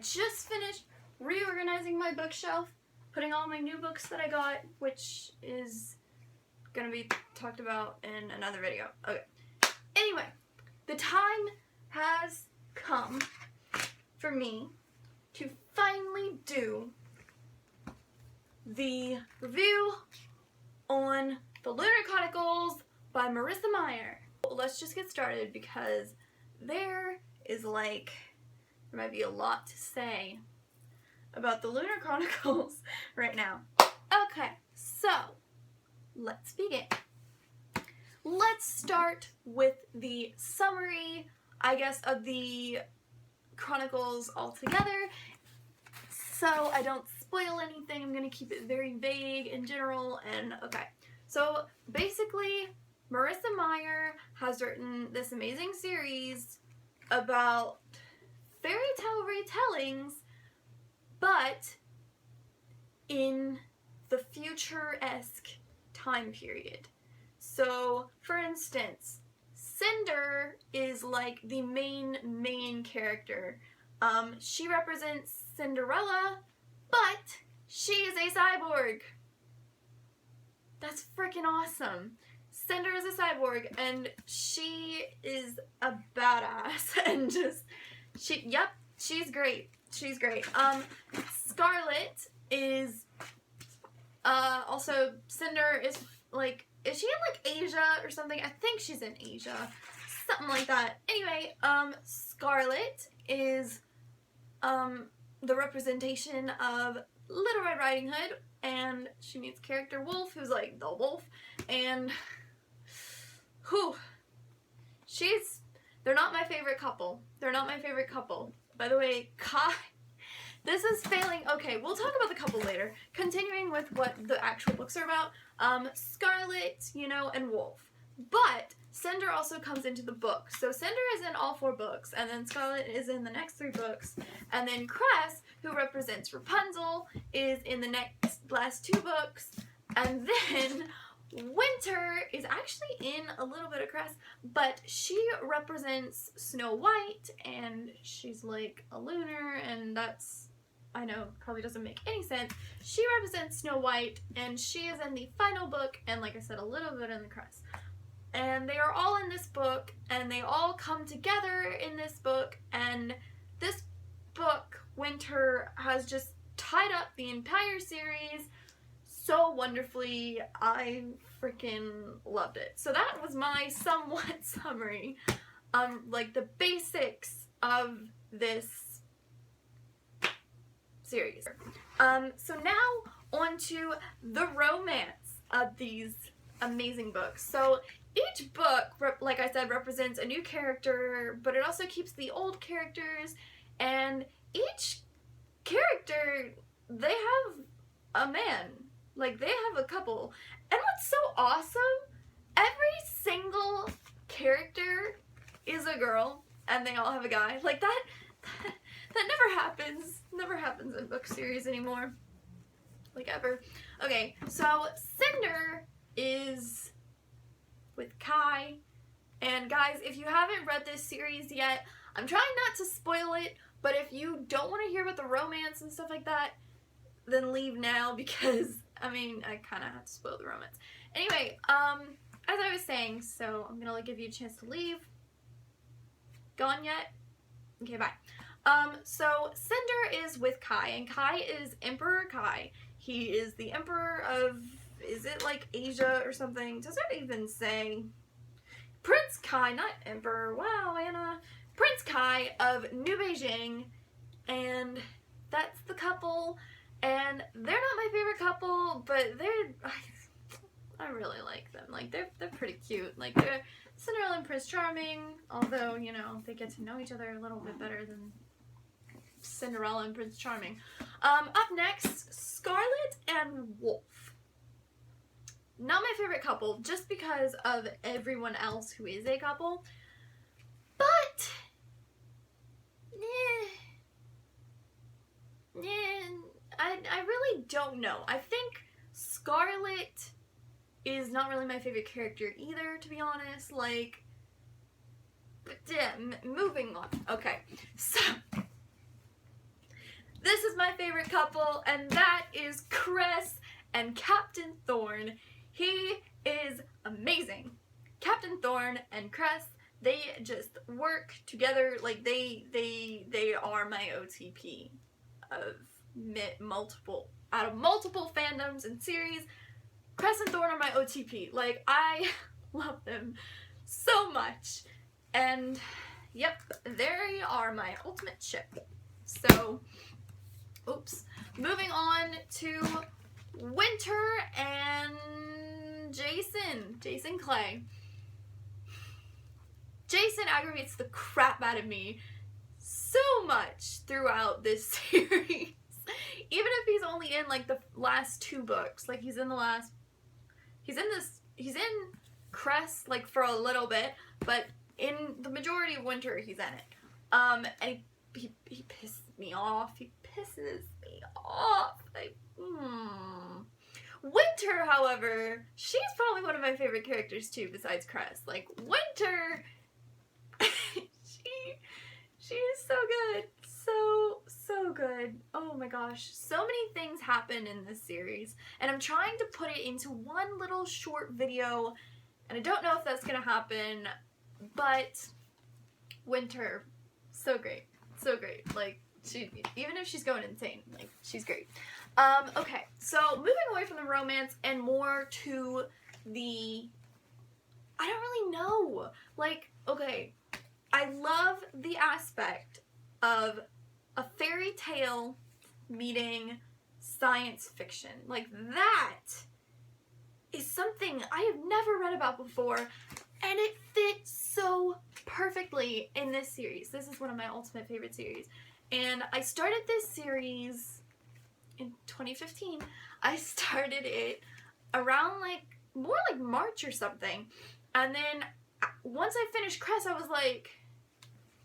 just finished reorganizing my bookshelf, putting all my new books that I got, which is gonna be talked about in another video. Okay. Anyway, the time has come for me to finally do the review on the Lunar Chronicles by Marissa Meyer. Let's just get started because there might be a lot to say about the Lunar Chronicles right now. Okay, so let's begin. Let's start with the summary, I guess, of the Chronicles altogether. So I don't spoil anything, I'm going to keep it very vague in general, and okay. So basically, Marissa Meyer has written this amazing series about fairy tale retellings, but in the future-esque time period. So, for instance, Cinder is like the main character. She represents Cinderella, but she is a cyborg. That's freaking awesome. Cinder is a cyborg, and she is a badass, and she's great. She's great. Scarlet is, also, Cinder is she in Asia or something? I think she's in Asia. Something like that. Anyway, Scarlet is, the representation of Little Red Riding Hood, and she meets character Wolf, who's like the wolf, and they're not my favorite couple. They're not my favorite couple. By the way, Kai, this is failing. Okay, we'll talk about the couple later. Continuing with what the actual books are about, Scarlet, and Wolf. But Cinder also comes into the book. So Cinder is in all 4 books, and then Scarlet is in the next 3 books, and then Cress, who represents Rapunzel, is in the last 2 books, and then Winter is actually in a little bit of Cress, but she represents Snow White, and she's like a lunar, and that's, I know, probably doesn't make any sense. She represents Snow White, and she is in the final book, and like I said, a little bit in the Cress. And they are all in this book, and they all come together in this book, and this book, Winter, has just tied up the entire series so wonderfully. I freaking loved it. So that was my somewhat summary, the basics of this series. So now on to the romance of these amazing books. So each book, like I said, represents a new character, but it also keeps the old characters, and each character, they have a man. They have a couple. And what's so awesome, every single character is a girl, and they all have a guy. That never happens. Never happens in book series anymore. Ever. Okay, so Cinder is with Kai, and guys, if you haven't read this series yet, I'm trying not to spoil it, but if you don't want to hear about the romance and stuff like that, then leave now, because I kind of have to spoil the romance. Anyway, as I was saying, so I'm gonna give you a chance to leave. Gone yet? Okay, bye. So Cinder is with Kai, and Kai is Emperor Kai. He is the emperor of, is it Asia or something? Does it even say? Prince Kai, not emperor. Wow, Anna. Prince Kai of New Beijing, and that's the couple. And they're not my favorite couple, but I really like them. They're pretty cute. They're Cinderella and Prince Charming, although, they get to know each other a little bit better than Cinderella and Prince Charming. Up next, Scarlet and Wolf. Not my favorite couple, just because of everyone else who is a couple. But, I really don't know. I think Scarlet is not really my favorite character either, to be honest. But yeah, moving on. Okay, so my favorite couple, and that is Cress and Captain Thorn. He is amazing. Captain Thorn and Cress, they just work together like they are my OTP of multiple fandoms and series. Cress and Thorn are my OTP. Like, I love them so much. And yep, they are my ultimate ship. So, oops. Moving on to Winter and Jason Clay. Jason aggravates the crap out of me so much throughout this series. Even if he's only in like the last 2 books, like he's in Cress like for a little bit, but in the majority of Winter he's in it. And he pisses me off. Winter, however, she's probably one of my favorite characters too, besides Cress. Like, Winter, she is so good. So good. Oh my gosh. So many things happen in this series, and I'm trying to put it into one little short video, and I don't know if that's gonna happen, but Winter, so great. Like, even if she's going insane, like, she's great. Okay, so moving away from the romance and more to the, I don't really know. Like, okay, I love the aspect of a fairy tale meeting science fiction. Like, that is something I have never read about before, and it fits so perfectly in this series. This is one of my ultimate favorite series. And I started this series in 2015. I started it around more like March or something. And then once I finished Cress, I was like,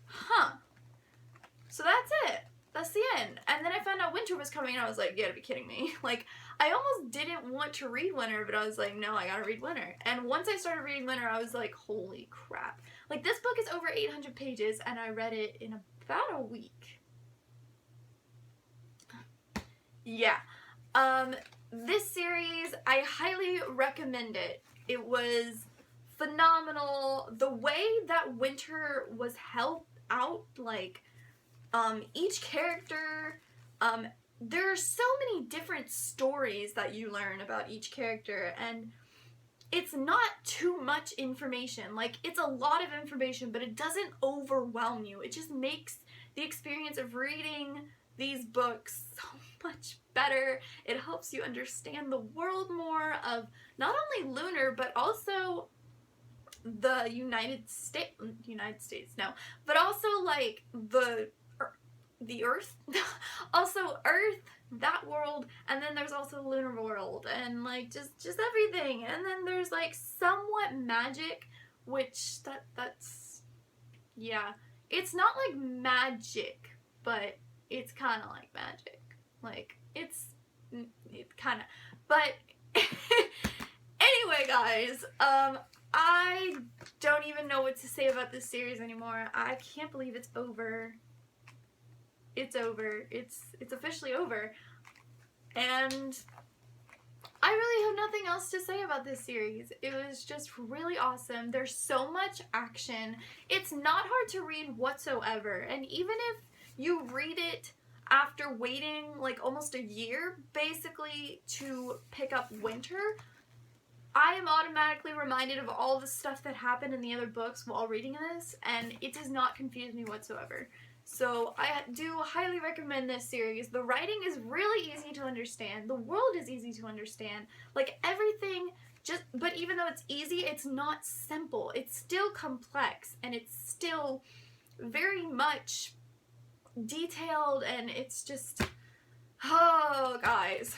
huh. So that's it. That's the end. And then I found out Winter was coming, and I was like, you gotta be kidding me. Like, I almost didn't want to read Winter, but I was like, no, I gotta read Winter. And once I started reading Winter, I was like, holy crap. Like, this book is over 800 pages, and I read it in about a week. Yeah. This series, I highly recommend it. It was phenomenal. The way that Winter was helped out, like, each character, there are so many different stories that you learn about each character, and it's not too much information. Like, it's a lot of information, but it doesn't overwhelm you. It just makes the experience of reading these books so much better. It helps you understand the world more of not only Lunar, but also the United States, no, but also like the Earth, also Earth, that world, and then there's also the Lunar world, and like just everything. And then there's like somewhat magic, which that's yeah, it's not like magic, but it's kind of like magic. Like, it's kind of, but anyway, guys, I don't even know what to say about this series anymore. I can't believe it's over. It's over. It's officially over. And I really have nothing else to say about this series. It was just really awesome. There's so much action. It's not hard to read whatsoever. And even if you read it after waiting like almost a year, basically, to pick up Winter, I am automatically reminded of all the stuff that happened in the other books while reading this, and it does not confuse me whatsoever. So I do highly recommend this series. The writing is really easy to understand. The world is easy to understand. Like, everything, but even though it's easy, it's not simple. It's still complex, and it's still very much detailed, and it's just, oh, guys.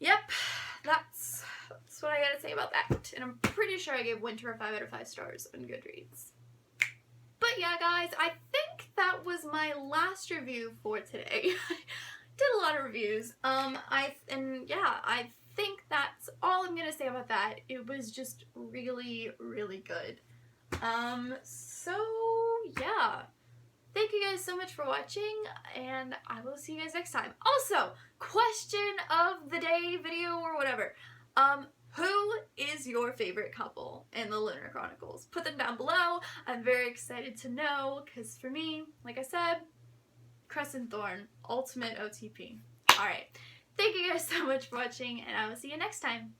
Yep, that's what I gotta say about that. And I'm pretty sure I gave Winter a 5 out of 5 stars on Goodreads. But yeah, guys, I think that was my last review for today. Did a lot of reviews. I think that's all I'm gonna say about that. It was just really, really good. So yeah. thank you guys so much for watching, and I will see you guys next time. Also, question of the day video or whatever. Who is your favorite couple in the Lunar Chronicles? Put them down below. I'm very excited to know, because for me, like I said, Cress and Thorn, ultimate OTP. Alright, thank you guys so much for watching, and I will see you next time.